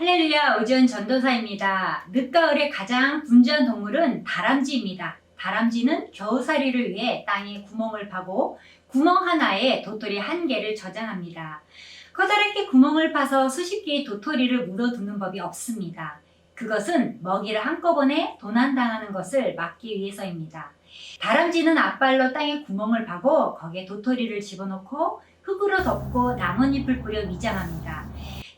할렐루야, 오지연 전도사입니다. 늦가을의 가장 분주한 동물은 다람쥐입니다. 다람쥐는 겨우살이를 위해 땅에 구멍을 파고 구멍 하나에 도토리 한 개를 저장합니다. 커다랗게 구멍을 파서 수십 개의 도토리를 묻어두는 법이 없습니다. 그것은 먹이를 한꺼번에 도난당하는 것을 막기 위해서입니다. 다람쥐는 앞발로 땅에 구멍을 파고 거기에 도토리를 집어넣고 흙으로 덮고 나뭇잎을 뿌려 미장합니다.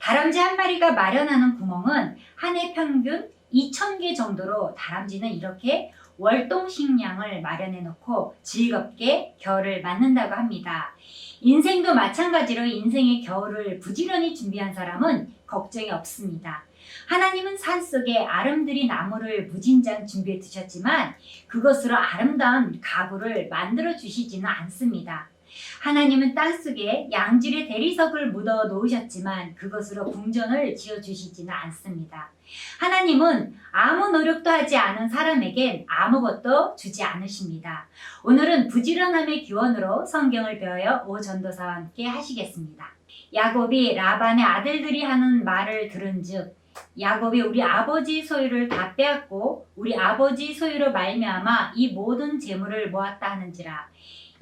다람쥐 한 마리가 마련하는 구멍은 한 해 평균 2,000개 정도로 다람쥐는 이렇게 월동 식량을 마련해 놓고 즐겁게 겨울을 맞는다고 합니다. 인생도 마찬가지로 인생의 겨울을 부지런히 준비한 사람은 걱정이 없습니다. 하나님은 산속에 아름드리 나무를 무진장 준비해 두셨지만 그것으로 아름다운 가구를 만들어 주시지는 않습니다. 하나님은 땅속에 양질의 대리석을 묻어 놓으셨지만 그것으로 궁전을 지어 주시지는 않습니다. 하나님은 아무 노력도 하지 않은 사람에겐 아무것도 주지 않으십니다. 오늘은 부지런함의 기원으로 성경을 배워요 오 전도사와 함께 하시겠습니다. 야곱이 라반의 아들들이 하는 말을 들은즉 야곱이 우리 아버지 소유를 다 빼앗고 우리 아버지 소유로 말미암아 이 모든 재물을 모았다 하는지라.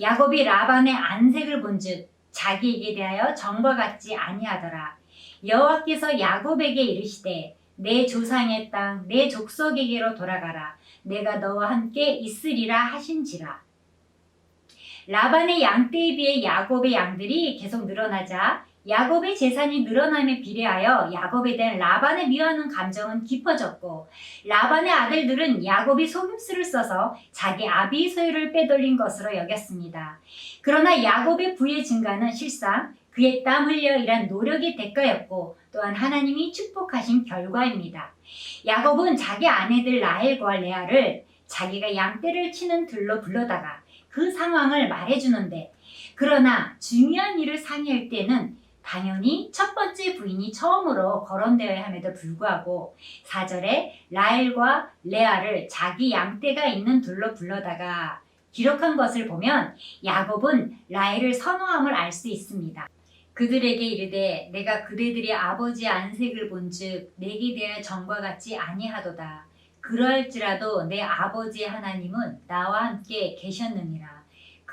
야곱이 라반의 안색을 본즉 자기에게 대하여 전과 같지 아니하더라. 여호와께서 야곱에게 이르시되 내 조상의 땅 내 족속에게로 돌아가라. 내가 너와 함께 있으리라 하신지라. 라반의 양떼에 비해 야곱의 양들이 계속 늘어나자 야곱의 재산이 늘어남에 비례하여 야곱에 대한 라반을 미워하는 감정은 깊어졌고 라반의 아들들은 야곱이 속임수를 써서 자기 아비 소유를 빼돌린 것으로 여겼습니다. 그러나 야곱의 부의 증가는 실상 그의 땀 흘려 일한 노력의 대가였고 또한 하나님이 축복하신 결과입니다. 야곱은 자기 아내들 라헬과 레아를 자기가 양떼를 치는 들로 불러다가 그 상황을 말해주는데 그러나 중요한 일을 상의할 때는 당연히 첫 번째 부인이 처음으로 거론되어야 함에도 불구하고 4절에 라헬과 레아를 자기 양떼가 있는 둘로 불러다가 기록한 것을 보면 야곱은 라헬을 선호함을 알 수 있습니다. 그들에게 이르되 내가 그대들의 아버지의 안색을 본즉 내게 대하여 전과 같지 아니하도다. 그러할지라도 내 아버지의 하나님은 나와 함께 계셨느니라.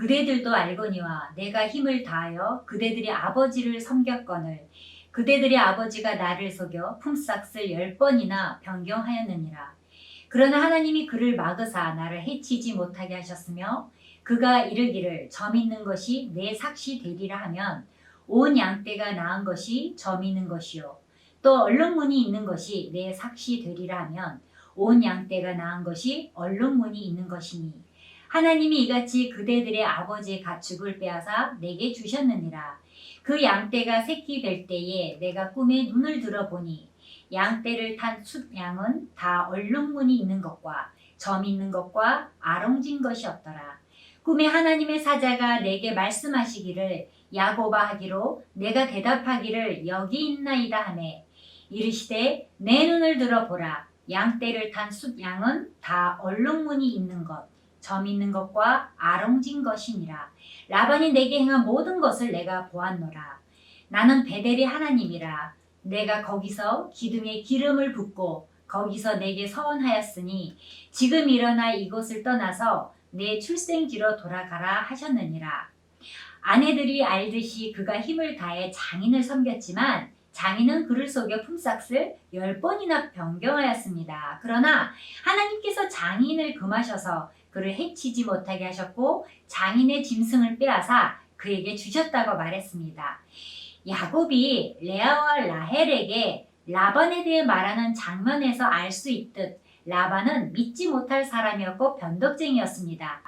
그대들도 알거니와 내가 힘을 다하여 그대들의 아버지를 섬겼거늘 그대들의 아버지가 나를 속여 품삯을 10번이나 변경하였느니라. 그러나 하나님이 그를 막으사 나를 해치지 못하게 하셨으며 그가 이르기를 점 있는 것이 내 삭시 되리라 하면 온 양떼가 낳은 것이 점 있는 것이요 또 얼룩무늬 있는 것이 내 삭시 되리라 하면 온 양떼가 낳은 것이 얼룩무늬 있는 것이니 하나님이 이같이 그대들의 아버지의 가축을 빼앗아 내게 주셨느니라. 그 양떼가 새끼 될 때에 내가 꿈에 눈을 들어보니 양떼를 탄 숫양은 다 얼룩무늬 있는 것과 점 있는 것과 아롱진 것이 없더라. 꿈에 하나님의 사자가 내게 말씀하시기를 야곱아 하기로 내가 대답하기를 여기 있나이다 하매 이르시되 내 눈을 들어보라. 양떼를 탄 숫양은 다 얼룩무늬 있는 것 점 있는 것과 아롱진 것이니라. 라반이 내게 행한 모든 것을 내가 보았노라. 나는 베델의 하나님이라. 내가 거기서 기둥에 기름을 붓고 거기서 내게 서원하였으니 지금 일어나 이곳을 떠나서 내 출생지로 돌아가라 하셨느니라. 아내들이 알듯이 그가 힘을 다해 장인을 섬겼지만 장인은 그를 속여 품삯을 10번이나 변경하였습니다. 그러나 하나님께서 장인을 금하셔서 그를 해치지 못하게 하셨고 장인의 짐승을 빼앗아 그에게 주셨다고 말했습니다. 야곱이 레아와 라헬에게 라반에 대해 말하는 장면에서 알 수 있듯 라반은 믿지 못할 사람이었고 변덕쟁이였습니다.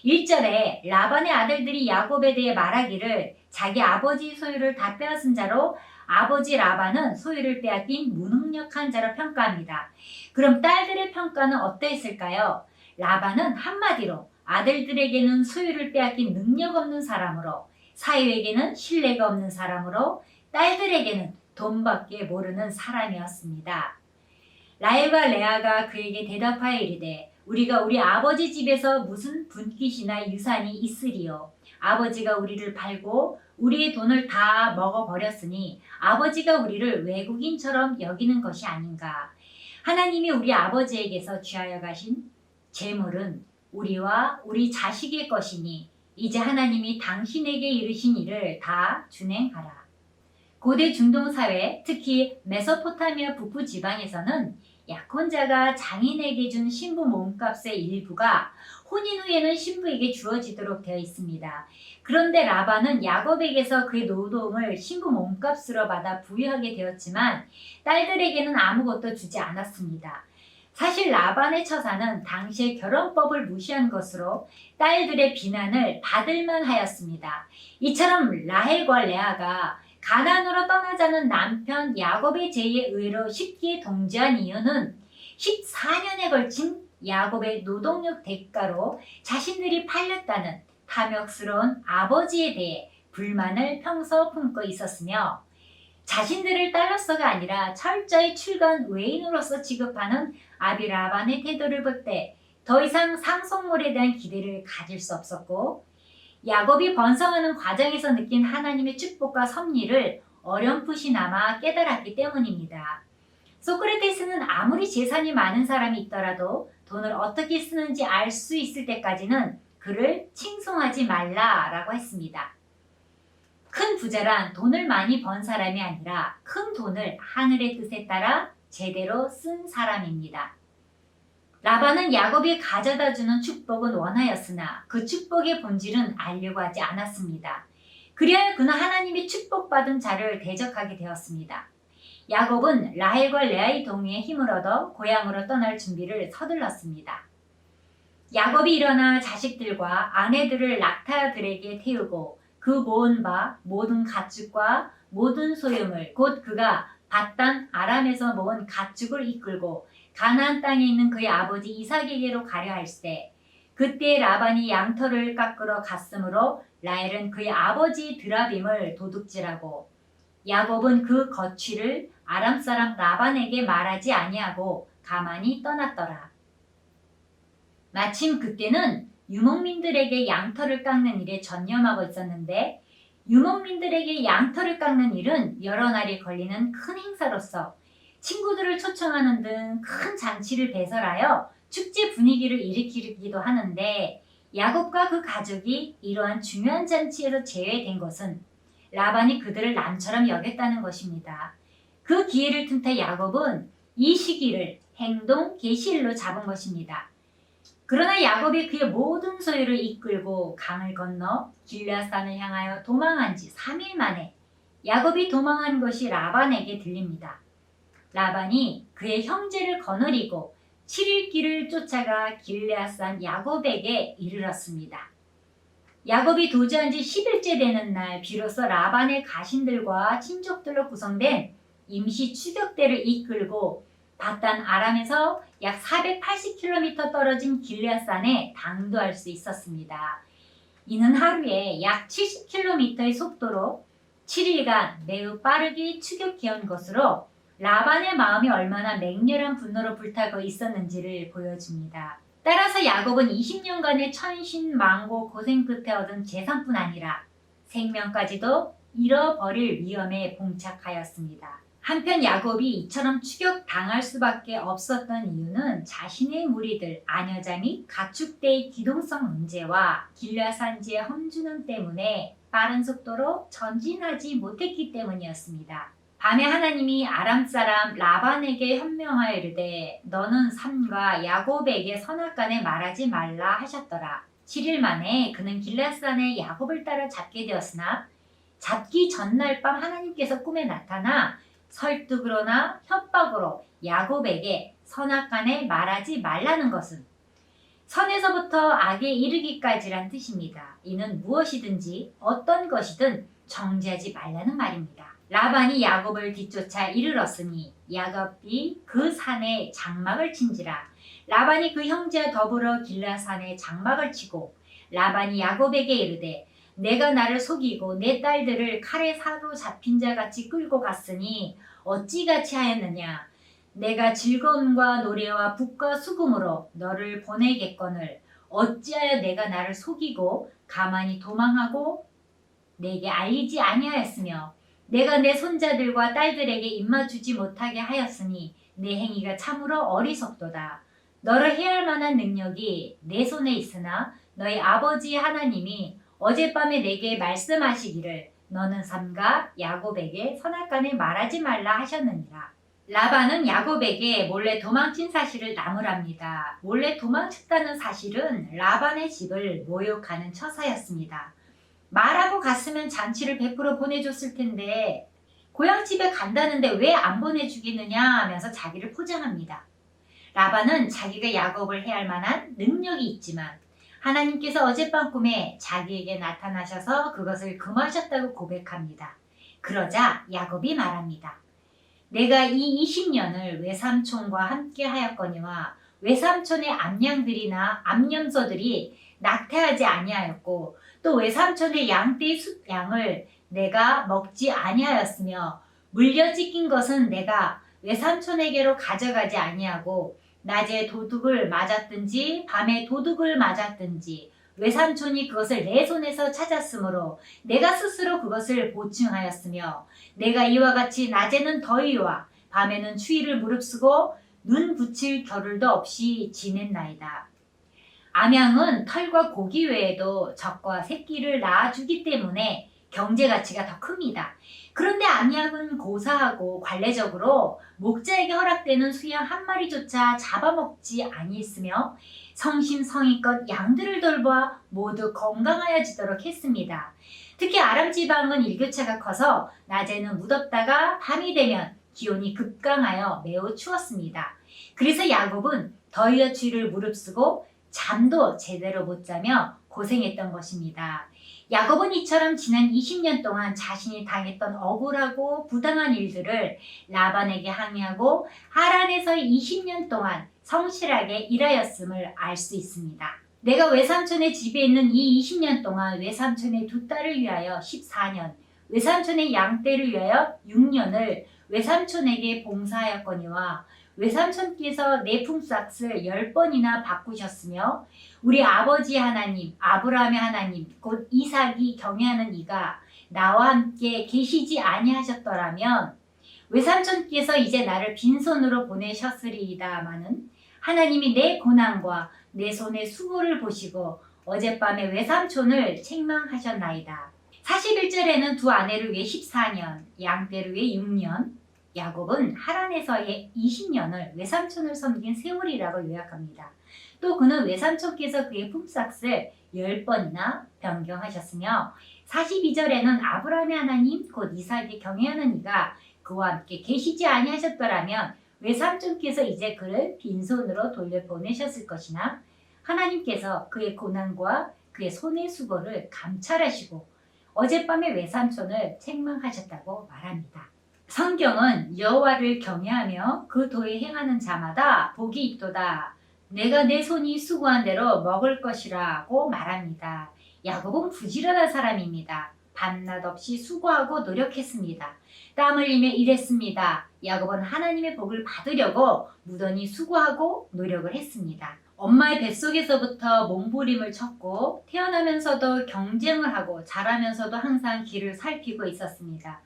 1절에 라반의 아들들이 야곱에 대해 말하기를 자기 아버지 소유를 다 빼앗은 자로 아버지 라반은 소유를 빼앗긴 무능력한 자로 평가합니다. 그럼 딸들의 평가는 어떠했을까요? 라반은 한마디로 아들들에게는 소유를 빼앗긴 능력 없는 사람으로 사위에게는 신뢰가 없는 사람으로 딸들에게는 돈밖에 모르는 사람이었습니다. 라헬과 레아가 그에게 대답하여 이르되 우리가 우리 아버지 집에서 무슨 분깃이나 유산이 있으리요. 아버지가 우리를 팔고 우리의 돈을 다 먹어버렸으니 아버지가 우리를 외국인처럼 여기는 것이 아닌가. 하나님이 우리 아버지에게서 취하여 가신 재물은 우리와 우리 자식의 것이니 이제 하나님이 당신에게 이르신 일을 다 준행하라. 고대 중동 사회, 특히 메소포타미아 북부 지방에서는 약혼자가 장인에게 준 신부 몸값의 일부가 혼인 후에는 신부에게 주어지도록 되어 있습니다. 그런데 라반은 야곱에게서 그의 노동을 신부 몸값으로 받아 부유하게 되었지만 딸들에게는 아무것도 주지 않았습니다. 사실 라반의 처사는 당시의 결혼법을 무시한 것으로 딸들의 비난을 받을 만하였습니다. 이처럼 라헬과 레아가 가나안으로 떠나자는 남편 야곱의 제의에 의로 쉽게 동지한 이유는 14년에 걸친 야곱의 노동력 대가로 자신들이 팔렸다는 탐욕스러운 아버지에 대해 불만을 평소 품고 있었으며 자신들을 딸로서가 아니라 철저히 출간 외인으로서 취급하는 아비 라반의 태도를 볼 때 더 이상 상속물에 대한 기대를 가질 수 없었고 야곱이 번성하는 과정에서 느낀 하나님의 축복과 섭리를 어렴풋이나마 깨달았기 때문입니다. 소크라테스는 아무리 재산이 많은 사람이 있더라도 돈을 어떻게 쓰는지 알 수 있을 때까지는 그를 칭송하지 말라라고 했습니다. 큰 부자란 돈을 많이 번 사람이 아니라 큰 돈을 하늘의 뜻에 따라 제대로 쓴 사람입니다. 라반은 야곱이 가져다 주는 축복은 원하였으나 그 축복의 본질은 알려고 하지 않았습니다. 그리하여 그는 하나님의 축복받은 자를 대적하게 되었습니다. 야곱은 라헬과 레아의 동의에 힘을 얻어 고향으로 떠날 준비를 서둘렀습니다. 야곱이 일어나 자식들과 아내들을 낙타들에게 태우고 그 모은 바 모든 가축과 모든 소유물 곧 그가 밧단 아람에서 모은 가축을 이끌고 가나안 땅에 있는 그의 아버지 이삭에게로 가려 할세 그때 라반이 양털을 깎으러 갔으므로 라헬은 그의 아버지 드라빔을 도둑질하고 야곱은 그 거취를 아람 사람 라반에게 말하지 아니하고 가만히 떠났더라. 마침 그때는 유목민들에게 양털을 깎는 일에 전념하고 있었는데 유목민들에게 양털을 깎는 일은 여러 날이 걸리는 큰 행사로서 친구들을 초청하는 등 큰 잔치를 배설하여 축제 분위기를 일으키기도 하는데 야곱과 그 가족이 이러한 중요한 잔치에서 제외된 것은 라반이 그들을 남처럼 여겼다는 것입니다. 그 기회를 틈타 야곱은 이 시기를 행동 계시일로 잡은 것입니다. 그러나 야곱이 그의 모든 소유를 이끌고 강을 건너 길앗산을 향하여 도망한 지 3일 만에 야곱이 도망한 것이 라반에게 들립니다. 라반이 그의 형제를 거느리고 7일 길을 쫓아가 길앗산 야곱에게 이르렀습니다. 야곱이 도주한 지 10일째 되는 날 비로소 라반의 가신들과 친족들로 구성된 임시 추격대를 이끌고 밧단 아람에서 약 480km 떨어진 길앗산에 당도할 수 있었습니다. 이는 하루에 약 70km의 속도로 7일간 매우 빠르게 추격해온 것으로 라반의 마음이 얼마나 맹렬한 분노로 불타고 있었는지를 보여줍니다. 따라서 야곱은 20년간의 천신만고 고생 끝에 얻은 재산뿐 아니라 생명까지도 잃어버릴 위험에 봉착하였습니다. 한편 야곱이 이처럼 추격당할 수밖에 없었던 이유는 자신의 무리들, 아녀자 및 가축대의 기동성 문제와 길앗산지의 험준함 때문에 빠른 속도로 전진하지 못했기 때문이었습니다. 밤에 하나님이 아람 사람 라반에게 현명하여 이르되 너는 삼가 야곱에게 선악간에 말하지 말라 하셨더라. 7일 만에 그는 길앗산에 야곱을 따라 잡게 되었으나 잡기 전날 밤 하나님께서 꿈에 나타나 설득으로나 협박으로 야곱에게 선악간에 말하지 말라는 것은 선에서부터 악에 이르기까지란 뜻입니다. 이는 무엇이든지 어떤 것이든 정죄하지 말라는 말입니다. 라반이 야곱을 뒤쫓아 이르렀으니 야곱이 그 산에 장막을 친지라. 라반이 그 형제와 더불어 길앗산에 장막을 치고 라반이 야곱에게 이르되 내가 나를 속이고 내 딸들을 칼에 사로잡힌 자같이 끌고 갔으니 어찌같이 하였느냐. 내가 즐거움과 노래와 북과 수금으로 너를 보내겠거늘 어찌하여 내가 나를 속이고 가만히 도망하고 내게 알리지 아니하였으며 내가 내 손자들과 딸들에게 입맞추지 못하게 하였으니 내 행위가 참으로 어리석도다. 너를 해할 만한 능력이 내 손에 있으나 너희 아버지 하나님이 어젯밤에 내게 말씀하시기를 너는 삼가 야곱에게 선악간에 말하지 말라 하셨느니라. 라반은 야곱에게 몰래 도망친 사실을 나무랍니다. 몰래 도망쳤다는 사실은 라반의 집을 모욕하는 처사였습니다. 말하고 갔으면 잔치를 베풀어 보내줬을 텐데 고향집에 간다는데 왜 안 보내주겠느냐 하면서 자기를 포장합니다. 라반은 자기가 야곱을 해할 만한 능력이 있지만 하나님께서 어젯밤 꿈에 자기에게 나타나셔서 그것을 금하셨다고 고백합니다. 그러자 야곱이 말합니다. 내가 이 20년을 외삼촌과 함께 하였거니와 외삼촌의 암양들이나 암염소들이 낙태하지 아니하였고 또 외삼촌의 양떼의 숫양을 내가 먹지 아니하였으며 물려 찢긴 것은 내가 외삼촌에게로 가져가지 아니하고 낮에 도둑을 맞았든지 밤에 도둑을 맞았든지 외삼촌이 그것을 내 손에서 찾았으므로 내가 스스로 그것을 보충하였으며 내가 이와 같이 낮에는 더위와 밤에는 추위를 무릅쓰고 눈 붙일 겨를도 없이 지냈나이다. 암양은 털과 고기 외에도 젖과 새끼를 낳아주기 때문에 경제 가치가 더 큽니다. 그런데 암양은 고사하고 관례적으로 목자에게 허락되는 수양 한 마리조차 잡아먹지 아니했으며 성심성의껏 양들을 돌보아 모두 건강하여지도록 했습니다. 특히 아람 지방은 일교차가 커서 낮에는 무덥다가 밤이 되면 기온이 급강하여 매우 추웠습니다. 그래서 야곱은 더위와 추위를 무릅쓰고 잠도 제대로 못 자며 고생했던 것입니다. 야곱은 이처럼 지난 20년 동안 자신이 당했던 억울하고 부당한 일들을 라반에게 항의하고 하란에서 20년 동안 성실하게 일하였음을 알 수 있습니다. 내가 외삼촌의 집에 있는 이 20년 동안 외삼촌의 두 딸을 위하여 14년, 외삼촌의 양떼를 위하여 6년을 외삼촌에게 봉사하였거니와 외삼촌께서 내 품삯을 10번이나 바꾸셨으며 우리 아버지 하나님, 아브라함의 하나님, 곧 이삭이 경외하는 이가 나와 함께 계시지 아니하셨더라면 외삼촌께서 이제 나를 빈손으로 보내셨으리이다마는 하나님이 내 고난과 내 손의 수고를 보시고 어젯밤에 외삼촌을 책망하셨나이다. 41절에는 두 아내를 위해 14년, 양떼를 위해 6년, 야곱은 하란에서의 20년을 외삼촌을 섬긴 세월이라고 요약합니다. 또 그는 외삼촌께서 그의 품삯을 10번이나 변경하셨으며 42절에는 아브라함의 하나님 곧 이삭이 경외하는 이가 그와 함께 계시지 아니하셨더라면 외삼촌께서 이제 그를 빈손으로 돌려보내셨을 것이나 하나님께서 그의 고난과 그의 손의 수고를 감찰하시고 어젯밤에 외삼촌을 책망하셨다고 말합니다. 성경은 여호와를 경외하며 그 도에 행하는 자마다 복이 있도다. 내가 내 손이 수고한 대로 먹을 것이라고 말합니다. 야곱은 부지런한 사람입니다. 밤낮 없이 수고하고 노력했습니다. 땀 흘리며 일했습니다. 야곱은 하나님의 복을 받으려고 무던히 수고하고 노력을 했습니다. 엄마의 뱃속에서부터 몸부림을 쳤고 태어나면서도 경쟁을 하고 자라면서도 항상 길을 살피고 있었습니다.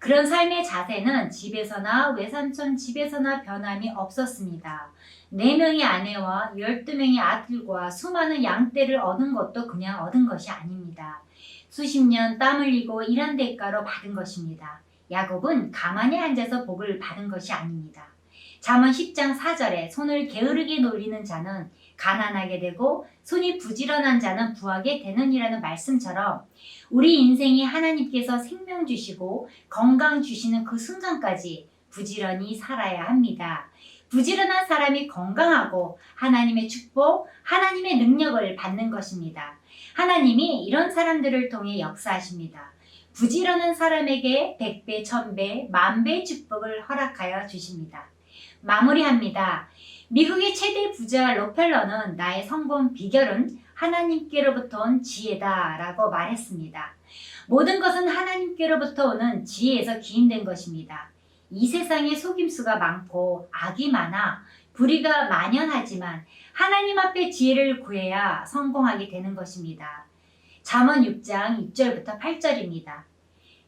그런 삶의 자세는 집에서나 외삼촌 집에서나 변함이 없었습니다. 4명의 아내와 12명의 아들과 수많은 양떼를 얻은 것도 그냥 얻은 것이 아닙니다. 수십 년 땀 흘리고 일한 대가로 받은 것입니다. 야곱은 가만히 앉아서 복을 받은 것이 아닙니다. 잠언 10장 4절에 손을 게으르게 놀리는 자는 가난하게 되고 손이 부지런한 자는 부하게 되느니라는 말씀처럼 우리 인생이 하나님께서 생명 주시고 건강 주시는 그 순간까지 부지런히 살아야 합니다. 부지런한 사람이 건강하고 하나님의 축복, 하나님의 능력을 받는 것입니다. 하나님이 이런 사람들을 통해 역사하십니다. 부지런한 사람에게 100배, 1000배, 10,000배의 축복을 허락하여 주십니다. 마무리합니다. 미국의 최대 부자 록펠러는 나의 성공 비결은 하나님께로부터 온 지혜다 라고 말했습니다. 모든 것은 하나님께로부터 오는 지혜에서 기인된 것입니다. 이 세상에 속임수가 많고 악이 많아 불의가 만연하지만 하나님 앞에 지혜를 구해야 성공하게 되는 것입니다. 잠언 6장 6절부터 8절입니다.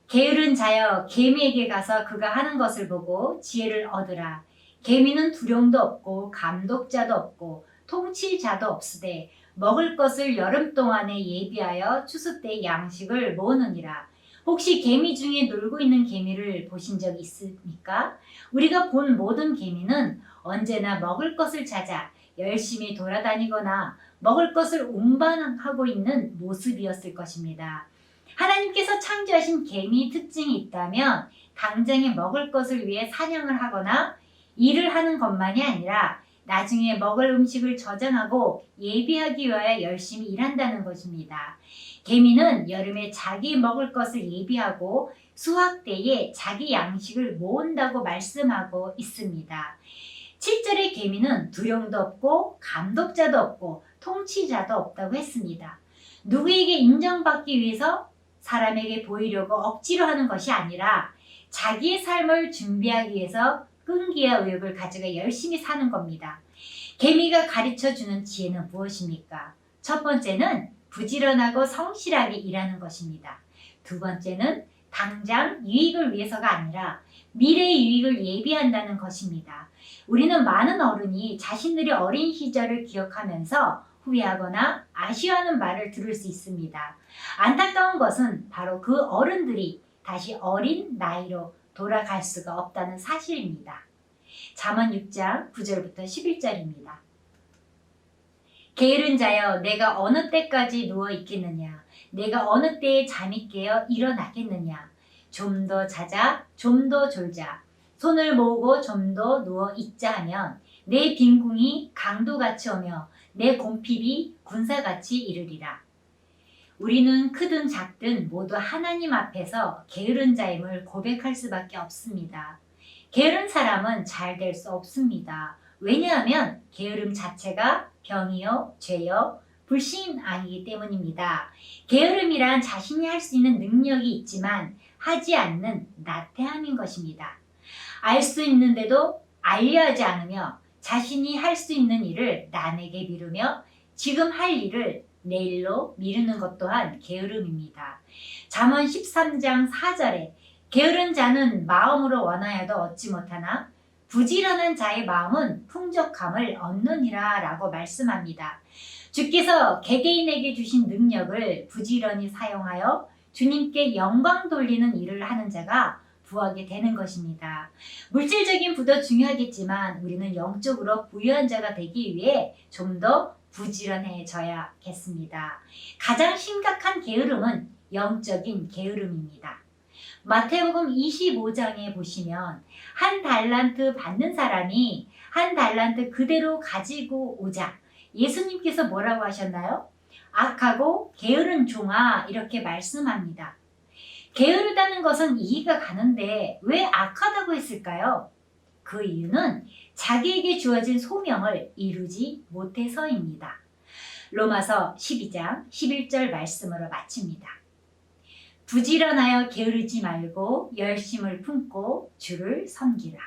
게으른 자여 개미에게 가서 그가 하는 것을 보고 지혜를 얻으라. 개미는 두령도 없고 감독자도 없고 통치자도 없으되 먹을 것을 여름 동안에 예비하여 추수 때 양식을 모으느니라. 혹시 개미 중에 놀고 있는 개미를 보신 적 있습니까? 우리가 본 모든 개미는 언제나 먹을 것을 찾아 열심히 돌아다니거나 먹을 것을 운반하고 있는 모습이었을 것입니다. 하나님께서 창조하신 개미의 특징이 있다면 당장에 먹을 것을 위해 사냥을 하거나 일을 하는 것만이 아니라 나중에 먹을 음식을 저장하고 예비하기 위하여 열심히 일한다는 것입니다. 개미는 여름에 자기 먹을 것을 예비하고 수확 때에 자기 양식을 모은다고 말씀하고 있습니다. 7절의 개미는 두령도 없고 감독자도 없고 통치자도 없다고 했습니다. 누구에게 인정받기 위해서 사람에게 보이려고 억지로 하는 것이 아니라 자기의 삶을 준비하기 위해서 끈기와 의욕을 가지고 열심히 사는 겁니다. 개미가 가르쳐주는 지혜는 무엇입니까? 첫 번째는 부지런하고 성실하게 일하는 것입니다. 두 번째는 당장 유익을 위해서가 아니라 미래의 유익을 예비한다는 것입니다. 우리는 많은 어른이 자신들의 어린 시절을 기억하면서 후회하거나 아쉬워하는 말을 들을 수 있습니다. 안타까운 것은 바로 그 어른들이 다시 어린 나이로 돌아갈 수가 없다는 사실입니다. 잠언 6장 9절부터 11절입니다. 게으른 자여 내가 어느 때까지 누워 있겠느냐? 내가 어느 때에 잠이 깨어 일어나겠느냐? 좀 더 자자, 좀 더 졸자. 손을 모으고 좀 더 누워 있자 하면 내 빈궁이 강도같이 오며 내 곰핍이 군사같이 이르리라. 우리는 크든 작든 모두 하나님 앞에서 게으른 자임을 고백할 수밖에 없습니다. 게으른 사람은 잘 될 수 없습니다. 왜냐하면 게으름 자체가 병이요, 죄요, 불신 아니기 때문입니다. 게으름이란 자신이 할 수 있는 능력이 있지만 하지 않는 나태함인 것입니다. 알 수 있는데도 알려 하지 않으며 자신이 할 수 있는 일을 남에게 미루며 지금 할 일을 내일로 미루는 것 또한 게으름입니다. 잠언 13장 4절에 게으른 자는 마음으로 원하여도 얻지 못하나 부지런한 자의 마음은 풍족함을 얻느니라 라고 말씀합니다. 주께서 개개인에게 주신 능력을 부지런히 사용하여 주님께 영광 돌리는 일을 하는 자가 부하게 되는 것입니다. 물질적인 부도 중요하겠지만 우리는 영적으로 부유한 자가 되기 위해 좀 더 부지런해져야겠습니다. 가장 심각한 게으름은 영적인 게으름입니다. 마태복음 25장에 보시면 한 달란트 받는 사람이 한 달란트 그대로 가지고 오자 예수님께서 뭐라고 하셨나요? 악하고 게으른 종아 이렇게 말씀합니다. 게으르다는 것은 이해가 가는데 왜 악하다고 했을까요? 그 이유는 자기에게 주어진 소명을 이루지 못해서입니다. 로마서 12장 11절 말씀으로 마칩니다. 부지런하여 게으르지 말고 열심을 품고 주를 섬기라.